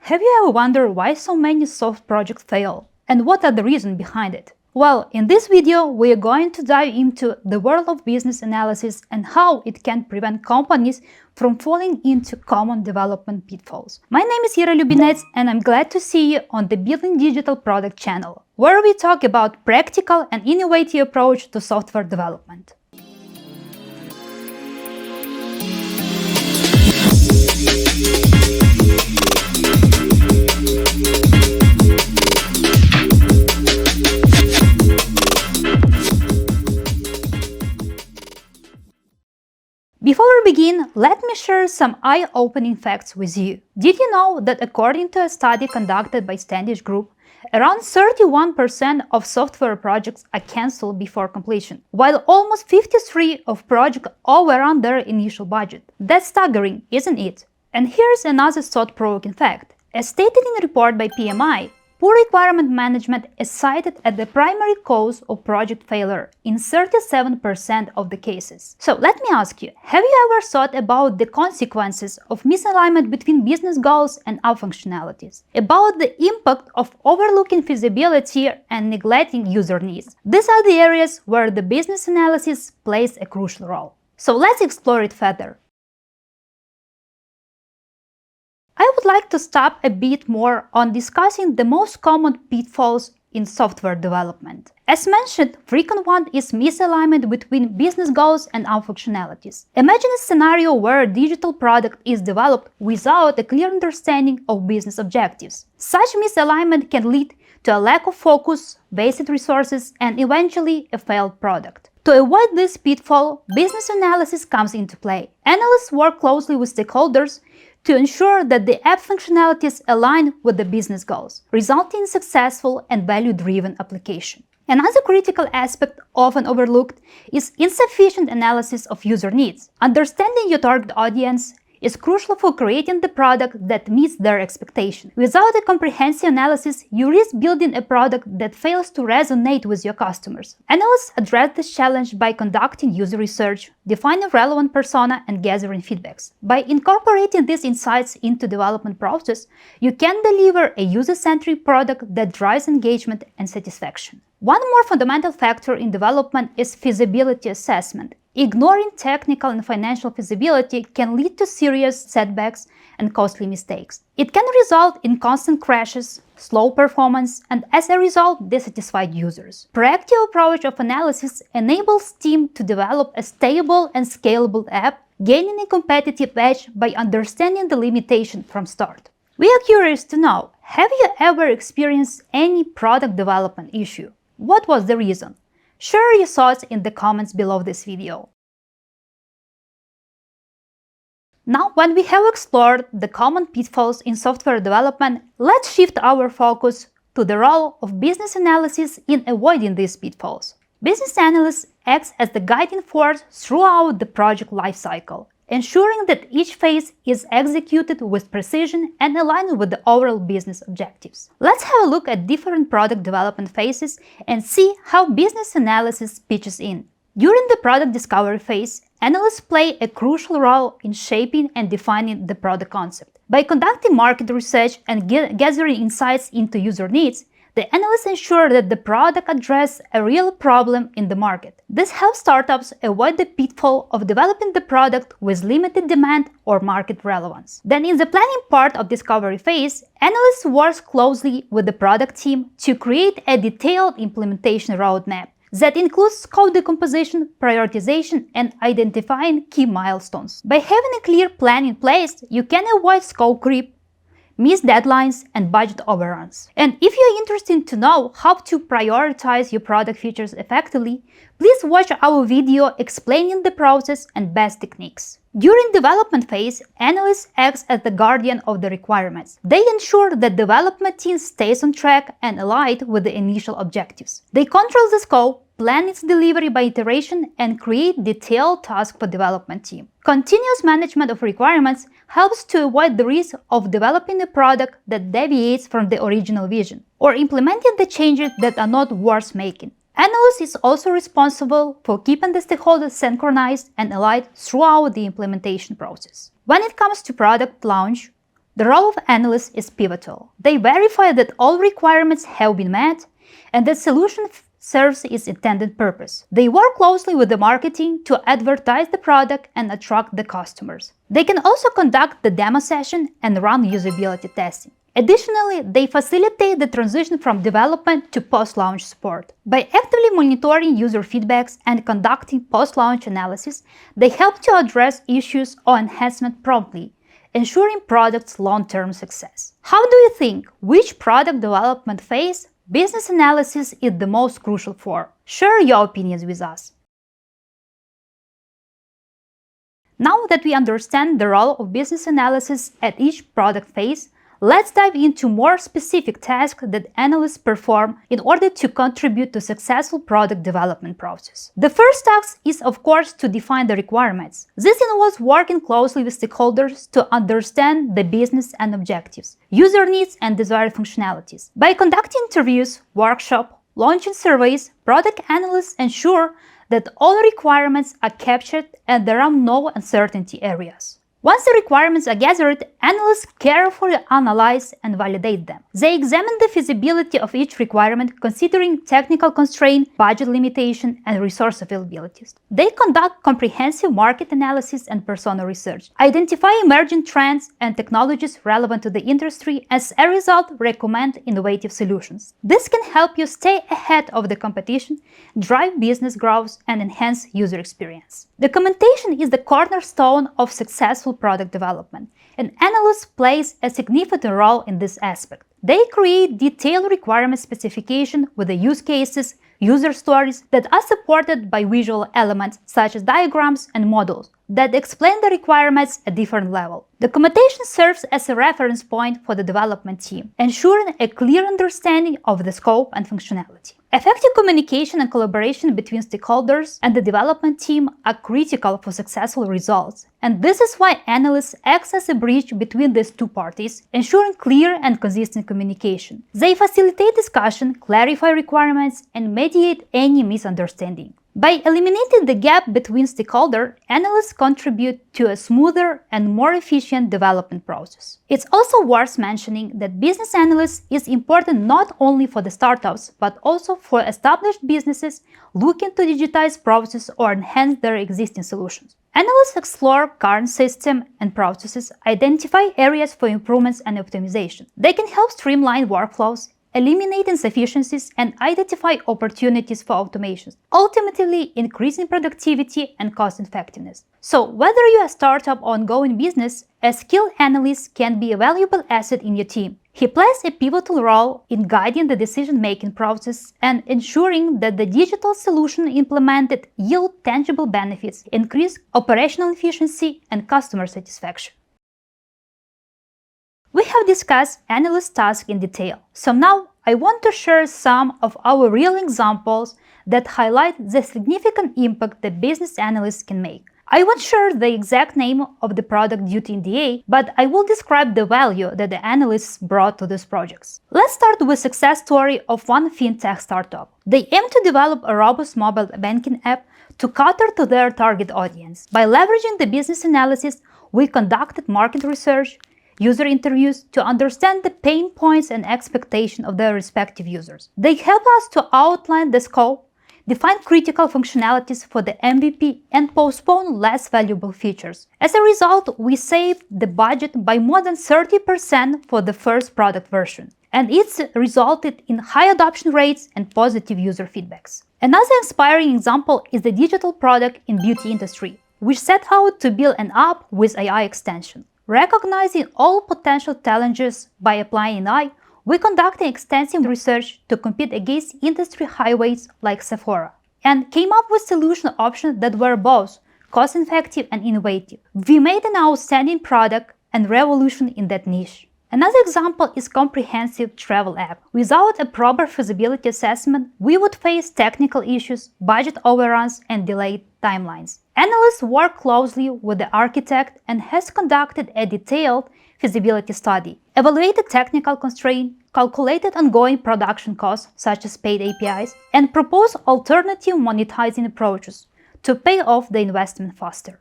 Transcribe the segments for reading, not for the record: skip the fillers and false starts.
Have you ever wondered why so many soft projects fail? And what are the reasons behind it? Well, in this video, we are going to dive into the world of business analysis and how it can prevent companies from falling into common development pitfalls. My name is Ira Liubinets and I'm glad to see you on the Building Digital Product channel, where we talk about practical and innovative approach to software development. Before we begin, let me share some eye-opening facts with you. Did you know that according to a study conducted by Standish Group, around 31% of software projects are cancelled before completion, while almost 53% of projects overrun their initial budget? That's staggering, isn't it? And here's another thought-provoking fact. As stated in a report by PMI, poor requirement management is cited as the primary cause of project failure in 37% of the cases. So let me ask you, have you ever thought about the consequences of misalignment between business goals and app functionalities? About the impact of overlooking feasibility and neglecting user needs? These are the areas where the business analysis plays a crucial role. So let's explore it further. I would like to stop a bit more on discussing the most common pitfalls in software development. As mentioned, frequent one is misalignment between business goals and app functionalities. Imagine a scenario where a digital product is developed without a clear understanding of business objectives. Such misalignment can lead to a lack of focus, wasted resources, and eventually a failed product. To avoid this pitfall, business analysis comes into play. Analysts work closely with stakeholders to ensure that the app functionalities align with the business goals, resulting in successful and value-driven application. Another critical aspect often overlooked is insufficient analysis of user needs. Understanding your target audience is crucial for creating the product that meets their expectation. Without a comprehensive analysis, you risk building a product that fails to resonate with your customers. Analysts address this challenge by conducting user research, defining relevant persona, and gathering feedbacks. By incorporating these insights into development process, you can deliver a user-centric product that drives engagement and satisfaction. One more fundamental factor in development is feasibility assessment. Ignoring technical and financial feasibility can lead to serious setbacks and costly mistakes. It can result in constant crashes, slow performance, and as a result, dissatisfied users. Proactive approach of analysis enables team to develop a stable and scalable app, gaining a competitive edge by understanding the limitation from start. We are curious to know, have you ever experienced any product development issue? What was the reason? Share your thoughts in the comments below this video. Now, when we have explored the common pitfalls in software development, let's shift our focus to the role of business analysis in avoiding these pitfalls. Business analyst acts as the guiding force throughout the project lifecycle, ensuring that each phase is executed with precision and aligned with the overall business objectives. Let's have a look at different product development phases and see how business analysis pitches in. During the product discovery phase, analysts play a crucial role in shaping and defining the product concept. By conducting market research and gathering insights into user needs, the analysts ensure that the product addresses a real problem in the market. This helps startups avoid the pitfall of developing the product with limited demand or market relevance. Then in the planning part of discovery phase, analysts work closely with the product team to create a detailed implementation roadmap that includes code decomposition, prioritization, and identifying key milestones. By having a clear plan in place, you can avoid scope creep, missed deadlines, and budget overruns. And if you're interested to know how to prioritize your product features effectively, please watch our video explaining the process and best techniques. During development phase, analysts act as the guardian of the requirements. They ensure that development team stays on track and aligned with the initial objectives. They control the scope, plan its delivery by iteration, and create detailed tasks for development team. Continuous management of requirements helps to avoid the risk of developing a product that deviates from the original vision, or implementing the changes that are not worth making. Analyst is also responsible for keeping the stakeholders synchronized and aligned throughout the implementation process. When it comes to product launch, The role of analysts is pivotal. They verify that all requirements have been met and that solution serves its intended purpose. They work closely with the marketing to advertise the product and attract the customers. They can also conduct the demo session and run usability testing. Additionally, they facilitate the transition from development to post-launch support. By actively monitoring user feedbacks and conducting post-launch analysis, they help to address issues or enhancement promptly, ensuring product's long-term success. How do you think which product development phase business analysis is the most crucial for? Share your opinions with us. Now that we understand the role of business analysis at each product phase, let's dive into more specific tasks that analysts perform in order to contribute to successful product development process. The first task is, of course, to define the requirements. This involves working closely with stakeholders to understand the business and objectives, user needs, and desired functionalities. By conducting interviews, workshops, launching surveys, product analysts ensure that all requirements are captured and there are no uncertainty areas. Once the requirements are gathered, analysts carefully analyze and validate them. They examine the feasibility of each requirement, considering technical constraint, budget limitation, and resource availabilities. They conduct comprehensive market analysis and persona research, identify emerging trends and technologies relevant to the industry, and as a result, recommend innovative solutions. This can help you stay ahead of the competition, drive business growth, and enhance user experience. Documentation is the cornerstone of successful product development, and analysts plays a significant role in this aspect. They create detailed requirement specification with the use cases, user stories that are supported by visual elements such as diagrams and models that explain the requirements at different levels. Documentation serves as a reference point for the development team, ensuring a clear understanding of the scope and functionality. Effective communication and collaboration between stakeholders and the development team are critical for successful results, and this is why analysts act as a bridge between these two parties, ensuring clear and consistent communication. They facilitate discussion, clarify requirements, and mediate any misunderstanding. By eliminating the gap between stakeholders, analysts contribute to a smoother and more efficient development process. It's also worth mentioning that business analysis is important not only for the startups, but also for established businesses looking to digitize processes or enhance their existing solutions. Analysts explore current systems and processes, identify areas for improvements and optimization. They can help streamline workflows, eliminate insufficiencies, and identify opportunities for automations, ultimately increasing productivity and cost effectiveness. So, whether you're a startup or ongoing business, a skilled analyst can be a valuable asset in your team. He plays a pivotal role in guiding the decision-making process and ensuring that the digital solution implemented yield tangible benefits, increase operational efficiency, and customer satisfaction. We have discussed analyst tasks in detail, so now I want to share some of our real examples that highlight the significant impact that business analysts can make. I won't share the exact name of the product due to NDA, but I will describe the value that the analysts brought to these projects. Let's start with a success story of one fintech startup. They aim to develop a robust mobile banking app to cater to their target audience. By leveraging the business analysis, we conducted market research, user interviews to understand the pain points and expectations of their respective users. They help us to outline the scope, define critical functionalities for the MVP, and postpone less valuable features. As a result, we saved the budget by more than 30% for the first product version, and it's resulted in high adoption rates and positive user feedbacks. Another inspiring example is the digital product in beauty industry, which set out to build an app with AI extension. Recognizing all potential challenges by applying AI, we conducted extensive research to compete against industry highways like Sephora, and came up with solution options that were both cost-effective and innovative. We made an outstanding product and revolution in that niche. Another example is comprehensive travel app. Without a proper feasibility assessment, we would face technical issues, budget overruns, and delayed timelines. Analysts work closely with the architect and has conducted a detailed feasibility study, evaluated technical constraints, calculated ongoing production costs such as paid APIs, and proposed alternative monetizing approaches to pay off the investment faster.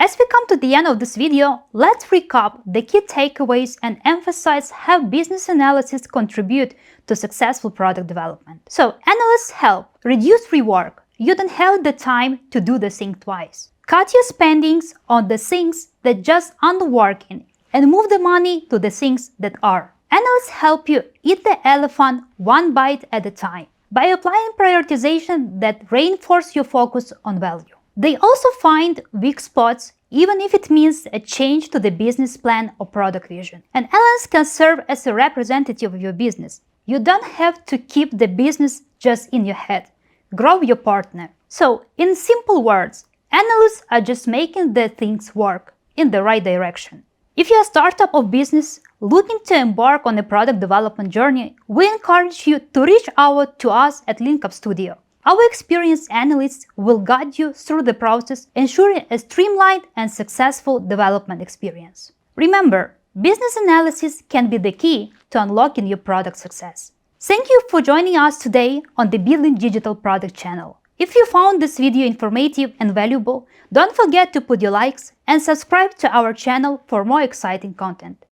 As we come to the end of this video, let's recap the key takeaways and emphasize how business analysis contribute to successful product development. So, analysts help reduce rework. You don't have the time to do the thing twice. Cut your spendings on the things that just aren't working and move the money to the things that are. Analysts help you eat the elephant one bite at a time by applying prioritization that reinforce your focus on value. They also find weak spots even if it means a change to the business plan or product vision. And analysts can serve as a representative of your business. You don't have to keep the business just in your head. Grow your partner. So, in simple words, analysts are just making the things work in the right direction. If you're a startup or business looking to embark on a product development journey, we encourage you to reach out to us at Linkup Studio. Our experienced analysts will guide you through the process, ensuring a streamlined and successful development experience. Remember, business analysis can be the key to unlocking your product success. Thank you for joining us today on the Building Digital Product channel. If you found this video informative and valuable, don't forget to put your likes and subscribe to our channel for more exciting content.